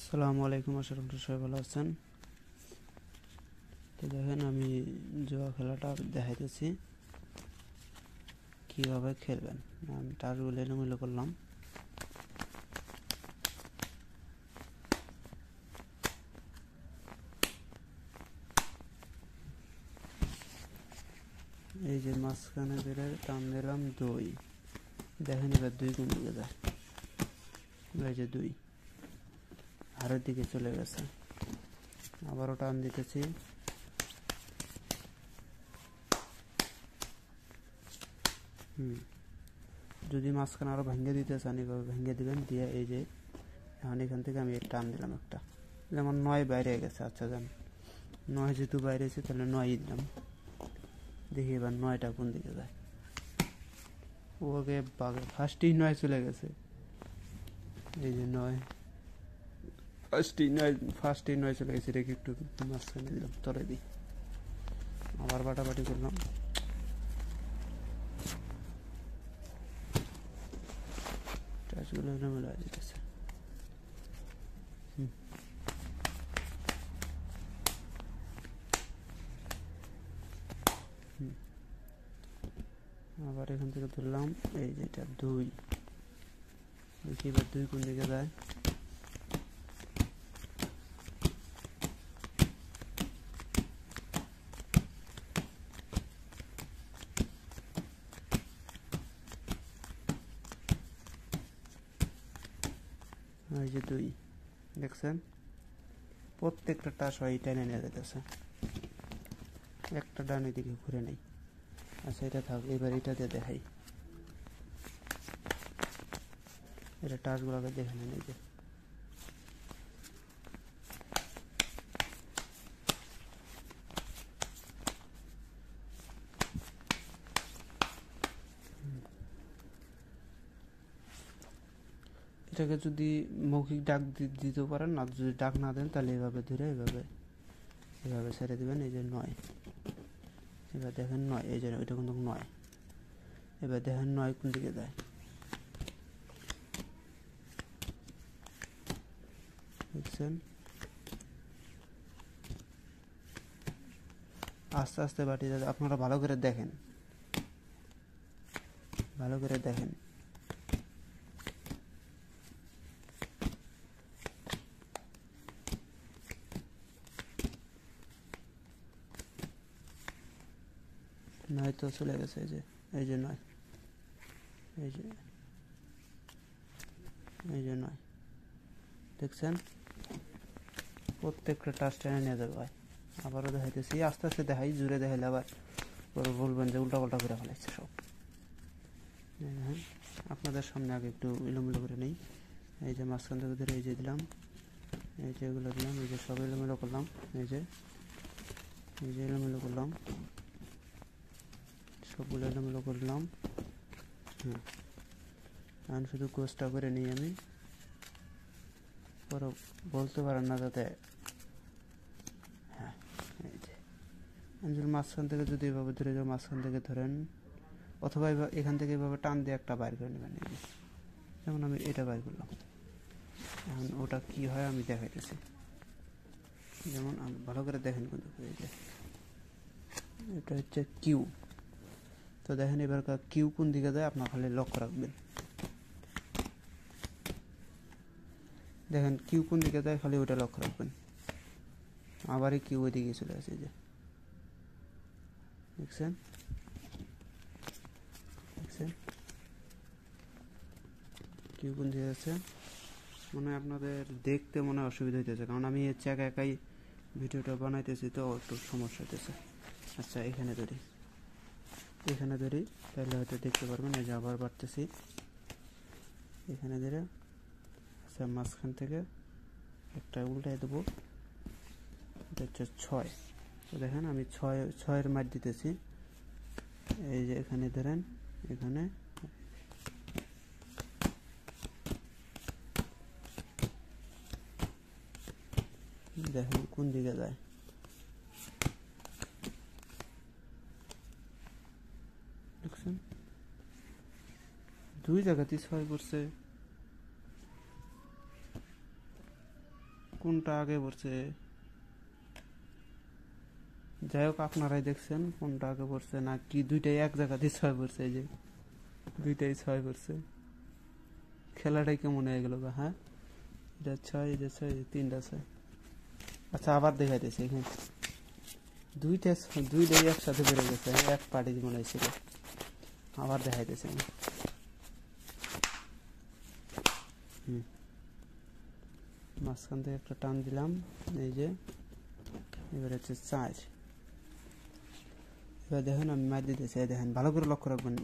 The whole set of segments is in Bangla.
আসসালামু আলাইকুম, আশা করি সবাই ভালো আছেন। তো দেখেন আমি জুয়া খেলাটা দেখাইতেছি কীভাবে খেলবেন। আমি টারগুলো এলোমেলো করলাম। এই যে মাঝখানে বেড়ে টান দিলাম 2, দেখেন এবার 2 কোন দিকে যায়। এই যে 2 হারের দিকে চলে গেছে। আবারও টান দিতেছি, যদি মাঝখানে আরও ভেঙে দিতে চান এভাবে ভেঙে দিবেন, দিয়ে এই যে এখন এখান থেকে আমি টান দিলাম একটা, যেমন 9 বাইরে গেছে। আচ্ছা যান 9 যেহেতু বাইরে এসে তাহলে 9ই দিলাম। দেখি এবার 9টা কোন দিকে যায়। ওকে বাগে ফার্স্টেই 9 চলে গেছে। এই যে 9 ফার্স্টেই 9 চলে গেছে। রেখে একটু মাঝখানে দিলাম, তলে দিই, আবার বাটাবাটি করলাম। টাচগুলো এলোমেলো হয়ে যেতেছে। আবার এখান থেকে ধরলাম, এই যেটা 2, দেখি এবার 2 কোন দিকে যায়। এই যে 2 দেখছেন, প্রত্যেকটা টাস হয় টেনে নিয়ে যেতেছে, একটা ডানের দিকে ঘুরে নেই। আচ্ছা এটা থাক, এবার এটা দিয়ে দেখাই। এটা টাসগুলোকে দেখে নেন। এই যে এটাকে যদি মৌখিক ডাক দিতে পারেন, না যদি ডাক না দেন তাহলে এভাবে ধরে এভাবে ছেড়ে দেবেন। এই যে 9, এবার দেখেন 9, এই যে ওইটা কিন্তু 9। এবার দেখেন 9 কোন দিকে যায়। দেখছেন, আস্তে আস্তে বাটি যাবে। আপনারা ভালো করে দেখেন, ভালো করে দেখেন। নয় তো চলে গেছে। এই যে 9, এই যে 9 দেখছেন, প্রত্যেকটা টাচ টেনে নিয়ে যাবে। ভাই আবারও দেখাইতেছি, আস্তে আস্তে দেখাই, জুড়ে দেখাইলে আবার পরে বলবেন যে উল্টা পাল্টা করে ফেলাইছে সব। হ্যাঁ, আপনাদের সামনে আগে একটু এলোমেলো করে নেই। এই যে মাঝখান থেকে ধরে এই যে দিলাম, এই যে এগুলো দিলাম, এই যে সব এলোমেলো করলাম। এই যে এলোমেলো করলাম, সবগুলো এলোমেলো করলাম। এখন শুধু কোর্সটা করে নিই আমি, পরে বলতে পারেন না যাতে। হ্যাঁ, এই যে যদি মাঝখান থেকে যদি এভাবে ধরে যাও, মাঝখান থেকে ধরেন, অথবা এখান থেকে এভাবে টান দিয়ে একটা বাইর করে নেবেন। এই যে যেমন আমি এটা বাইর করলাম। এখন ওটা কি হয় আমি দেখাইতেছি। যেমন আমি ভালো করে দেখেন, কিন্তু এই যে এটা হচ্ছে কিউ। তো দেখেন এবার কিউ কোন দিকে যায় আপনার খালি লক্ষ্য রাখবেন। দেখেন কিউ কোন দিকে যায়, খালি ওটা লক্ষ্য রাখবেন। আবারই কিউ ওই দিকে চলে আসে। যে দেখছেন, কিউ কোন দিকে আছে। মনে হয় আপনাদের দেখতে মনে হয় অসুবিধা হইতেছে, কারণ আমি হচ্ছে একাই ভিডিওটা বানাইতেছি, তো একটু সমস্যা হইতেছে। আচ্ছা এখানে ধরি তাহলে হয়তো দেখতে পারবেন। এই যে আবার বাড়তেছি, এখানে ধরে আচ্ছা মাঝখান থেকে একটা উল্টাই দেবো। এটা হচ্ছে 6। তো দেখেন আমি 6-6-এর মার দিতেছি। এই যে এখানে ধরেন, এখানে দেখেন কোন দিকে যায়। দেখছেন 2 জায়গাতেই 6 করছে। কোনটা আগে পড়ছে, যাই হোক আপনারাই দেখছেন কোনটা আগে পড়ছে, না কি দুইটাই এক জায়গাতে 6 পড়ছে, এই যে দুইটাই 6 পড়ছে। খেলাটাই কেমন হয়ে গেল? হ্যাঁ, এটা 6, এই যে 6, তিনটা 6। আচ্ছা আবার দেখাইতেছি, এখানে দুইটাই একসাথে বেড়ে গেছে, এক পার্টি মনে হয়েছিল। আবার দেখাইতেছি আমি। মাঝখান থেকে একটা টান দিলাম, এই যে এবার হচ্ছে 4। এবার দেখেন আমি মার দিতেছি, দেখেন ভালো করে লক্ষ্য রাখবেন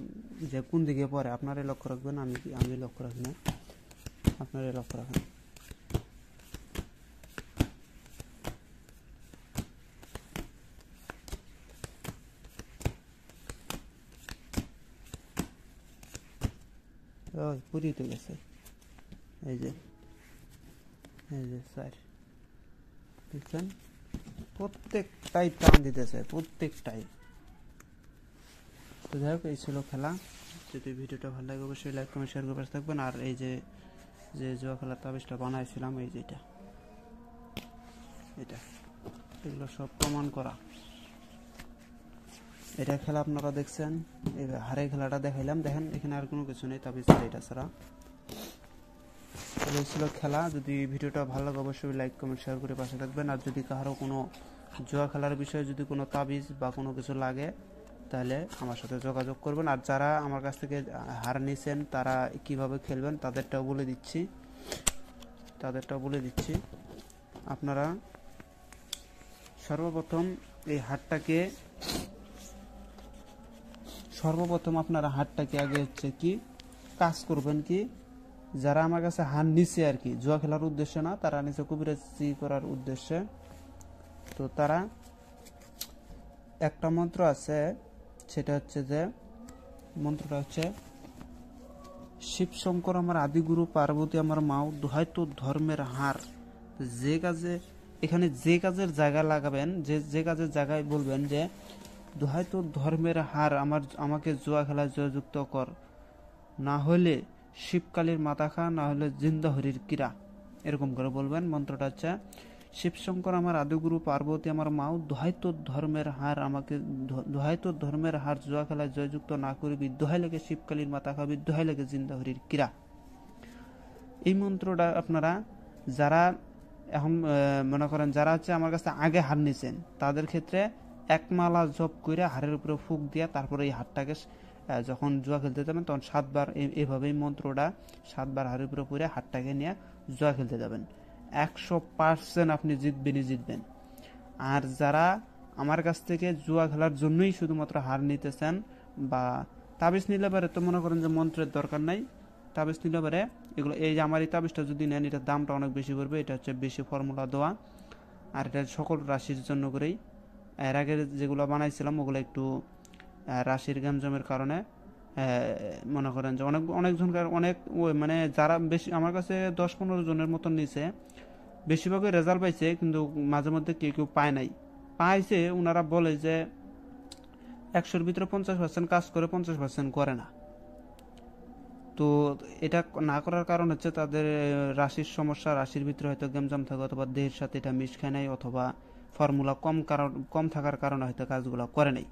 যে কোন দিকে পড়ে, আপনারাই লক্ষ্য রাখবেন, আমি লক্ষ্য রাখি না, আপনারাই লক্ষ্য রাখেন। ওই পুরিতে গেছে, এই যে 4 দেখছেন, প্রত্যেকটাই টান দিতেছে, প্রত্যেকটাই। তো যাই হোক, এই ছিল খেলা। যদি ভিডিওটা ভালো লাগে অবশ্যই লাইক কমেন্ট শেয়ার করে পাশে থাকবেন। আর এই যে জুয়া খেলার তাবিজটা বানাইছিলাম, এই যে এটা এগুলো সব প্রমাণ করা। এটা খেলা আপনারা দেখছেন, এবার হারে খেলাটা দেখাইলাম, দেখেন এখানে আর কোনো কিছু নেই, তাবিজ এটা ছাড়া। এই ছিল খেলা। যদি ভিডিওটা ভালো লাগে অবশ্যই লাইক কমেন্ট শেয়ার করে পাশে থাকবেন। আর যদি কারো কোনো জুয়া খেলার বিষয়ে যদি কোনো তাবিজ বা কোনো কিছু লাগে তাহলে আমার সাথে যোগাযোগ করবেন। আর যারা আমার কাছ থেকে হার নিয়েছেন তারা কিভাবে খেলবেন তাদেরটাও বলে দিচ্ছি। আপনারা সর্বপ্রথম আপনারা হারটাকে আগে হচ্ছে কি কাজ করবেন, কি যারা আমার কাছে হার নিচ্ছে আর কি, জুয়া খেলার উদ্দেশ্যে না, তারা নিচে কবিরাজি করার উদ্দেশ্যে, তো তারা একটা মন্ত্র আছে, সেটা হচ্ছে যে মন্ত্রটা হচ্ছে শিব শঙ্কর আমার আদিগুরু, পার্বতী আমার মাও, দোহাই তোর ধর্মের হার। যে কাজে এখানে যে কাজের জায়গা লাগাবেন, যে কাজের জায়গায় বলবেন যে দোহাই তোর ধর্মের হার, আমাকে জুয়া খেলায় জয়যুক্ত কর, না হলে শিবকালীর মাথা খা, না হলে জিন্দাহরির কিরা, এরকম করে বলবেন। মন্ত্রটা হচ্ছে শিবশঙ্কর আমার আদিগুরু, পার্বতী আমার মাও, দোহাই তোর ধর্মের হার, জুয়া খেলায় জয়যুক্ত না করবি, দোহাই লেগে শিবকালীর মাথা খাবি, দোহাই লেগে জিন্দাহরির কিরা। এই মন্ত্রটা আপনারা যারা এখন মনে করেন যারা হচ্ছে আমার কাছে আগে হার নিছেন তাদের ক্ষেত্রে এক মালা জপ করে হারের উপরে ফুঁক দিয়া তারপরে এই হারটাকে যখন জুয়া খেলতে যাবেন তখন 7 বার এইভাবেই মন্ত্রটা 7 বার হারের উপরে পড়ে হারটাকে নিয়ে জুয়া খেলতে যাবেন। 100% আপনি জিতবেন। আর যারা আমার কাছ থেকে জুয়া খেলার জন্যই শুধুমাত্র হার নিতেছেন বা তাবিজ নিলে পারে, তো মনে করেন যে মন্ত্রের দরকার নাই, তাবিজ নিলে পারে এগুলো, এই যে আমার এই তাবিজটা যদি নেন এটার দামটা অনেক বেশি পড়বে, এটা হচ্ছে বেশি ফর্মুলা দেওয়া, আর এটা সকল রাশির জন্য করেই। এর আগে যেগুলো বানাইছিলাম ওগুলো একটু রাশির গ্যামজামের কারণে মনে করেন যে অনেকজনকার মানে যারা বেশি আমার কাছে 10-15 জনের মতন নিছে, বেশিরভাগই রেজাল্ট পাইছে, কিন্তু মাঝে মধ্যে কেউ পাইছে ওনারা বলে যে 100-র ভিতরে 50% কাজ করে, 50% করে না। তো এটা না করার কারণ হচ্ছে তাদের রাশির সমস্যা, রাশির ভিতরে হয়তো গ্যামজাম থাকে, অথবা দেহের সাথে এটা মিশ খায় নাই, অথবা ফর্মুলা কম থাকার কারণে হয়তো কাজগুলো করে নাই।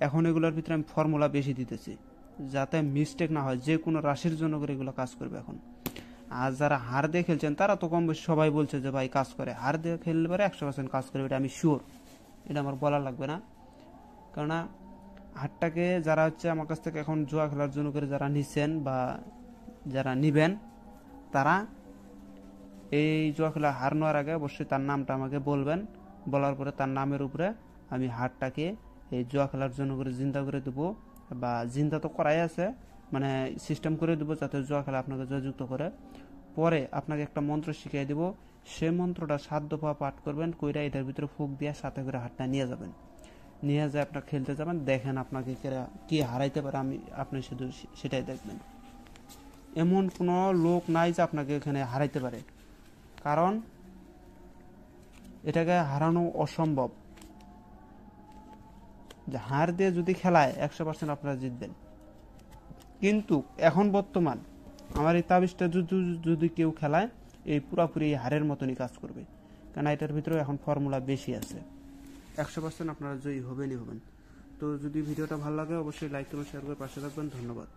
এখন এগুলোর ভিতরে আমি ফর্মুলা বেশি দিতেছি যাতে মিস্টেক না হয়, যে কোনো রাশির জন্য করে এগুলো কাজ করবে এখন। আর যারা হার দিয়ে খেলছেন তারা তো কম বেশি সবাই বলছে যে ভাই কাজ করে, হার দিয়ে খেললে পরে 100% কাজ করবে, এটা আমি শিওর, এটা আমার বলা লাগবে না। কেননা হারটাকে যারা হচ্ছে আমার কাছ থেকে এখন জুয়া খেলার জন্য করে যারা নিচ্ছেন বা যারা নিবেন, তারা এই জুয়া খেলা হার নেওয়ার আগে অবশ্যই তার নামটা আমাকে বলবেন, বলার পরে তার নামের উপরে আমি হারটাকে এই জুয়া খেলার জন্য করে জিন্দা করে দেবো, বা জিন্দা তো করাই আছে, মানে সিস্টেম করে দেবো যাতে জুয়া খেলা আপনাকে জয়যুক্ত করে। পরে আপনাকে একটা মন্ত্র শিখিয়ে দেবো, সে মন্ত্রটা 7 দফা পাঠ করবেন, কইরা এটার ভিতরে ফুঁক দিয়ে সাথে করে হারটা নিয়ে যাবেন, নিয়ে যায় আপনার খেলতে যাবেন, দেখেন আপনাকে কি হারাইতে পারে, আপনি শুধু সেটাই দেখবেন। এমন কোনো লোক নাই যে আপনাকে এখানে হারাইতে পারে, কারণ এটাকে হারানো অসম্ভব। যে হার দিয়ে যদি খেলায় 100% আপনারা জিতবেন। কিন্তু এখন বর্তমান আমার এই তাবিজটা যদি কেউ খেলায়, এই পুরাপুরি হারের মতনই কাজ করবে, কারণ এটার ভিতরেও এখন ফর্মুলা বেশি আছে। 100% আপনারা জয়ী হবেনই হবেন। তো যদি ভিডিওটা ভালো লাগে অবশ্যই লাইক কমেন্ট শেয়ার করে পাশে থাকবেন। ধন্যবাদ।